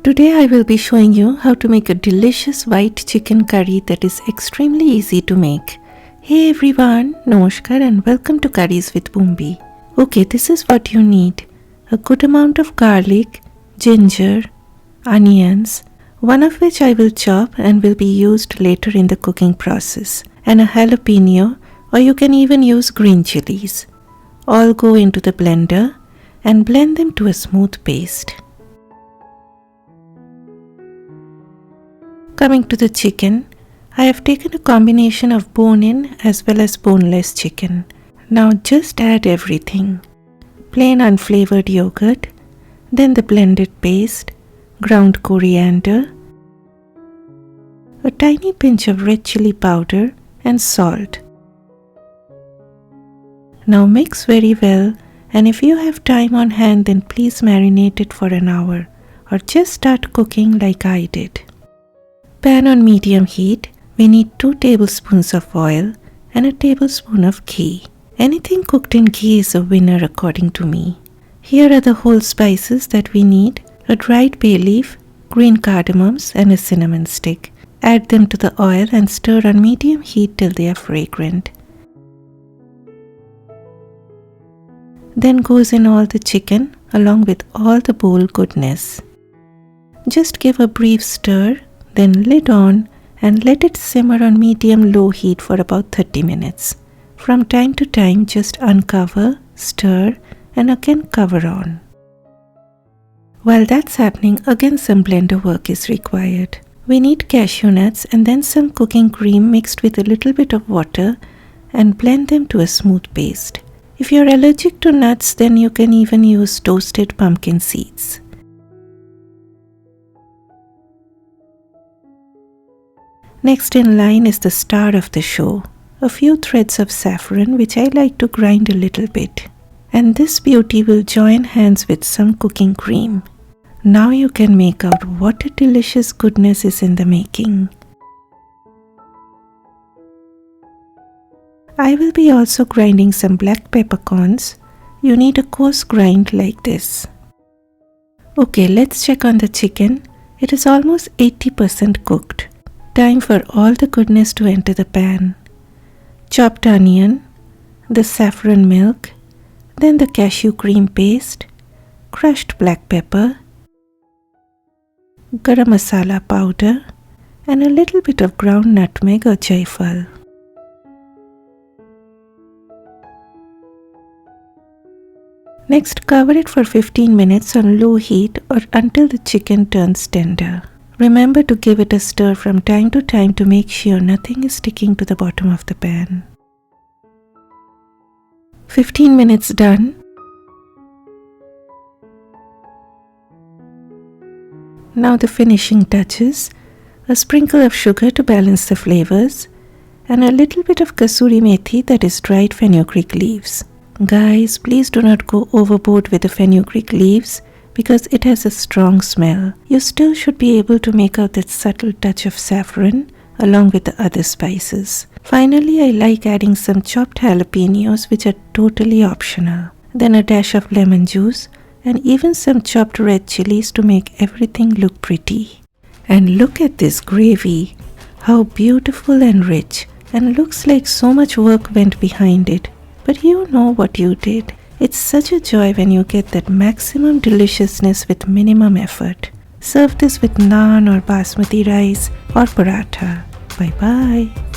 Today I will be showing you how to make a delicious white chicken curry that is extremely easy to make. Hey everyone, Namaskar and welcome to Curries with Bumbi. Okay, this is what you need. A good amount of garlic, ginger, onions, one of which I will chop and will be used later in the cooking process, and a jalapeno, or you can even use green chillies. All go into the blender and blend them to a smooth paste. Coming to the chicken, I have taken a combination of bone-in as well as boneless chicken. Now just add everything. Plain unflavored yogurt, then the blended paste, ground coriander, a tiny pinch of red chilli powder and salt. Now mix very well, and if you have time on hand then please marinate it for an hour or just start cooking like I did. Pan on medium heat, we need 2 tablespoons of oil and a tablespoon of ghee. Anything cooked in ghee is a winner according to me. Here are the whole spices that we need: a dried bay leaf, green cardamoms and a cinnamon stick. Add them to the oil and stir on medium heat till they are fragrant. Then goes in all the chicken along with all the bowl goodness. Just give a brief stir, then lid on and let it simmer on medium-low heat for about 30 minutes. From time to time just uncover, stir and again cover on. While that's happening, again some blender work is required. We need cashew nuts and then some cooking cream mixed with a little bit of water and blend them to a smooth paste. If you're allergic to nuts, then you can even use toasted pumpkin seeds. Next in line is the star of the show, a few threads of saffron which I like to grind a little bit. And this beauty will join hands with some cooking cream. Now you can make out what a delicious goodness is in the making. I will be also grinding some black peppercorns. You need a coarse grind like this. Okay, let's check on the chicken. It is almost 80% cooked. Time for all the goodness to enter the pan. Chopped onion, the saffron milk, then the cashew cream paste, crushed black pepper, garam masala powder, and a little bit of ground nutmeg or jaifal. Next, cover it for 15 minutes on low heat or until the chicken turns tender. Remember to give it a stir from time to time to make sure nothing is sticking to the bottom of the pan. 15 minutes done. Now the finishing touches: a sprinkle of sugar to balance the flavors and a little bit of kasuri methi, that is dried fenugreek leaves. Guys, please do not go overboard with the fenugreek leaves because it has a strong smell. You still should be able to make out that subtle touch of saffron along with the other spices. Finally, I like adding some chopped jalapenos which are totally optional. Then a dash of lemon juice and even some chopped red chillies to make everything look pretty. And look at this gravy. How beautiful and rich, and looks like so much work went behind it. But you know what you did. It's such a joy when you get that maximum deliciousness with minimum effort. Serve this with naan or basmati rice or paratha. Bye bye.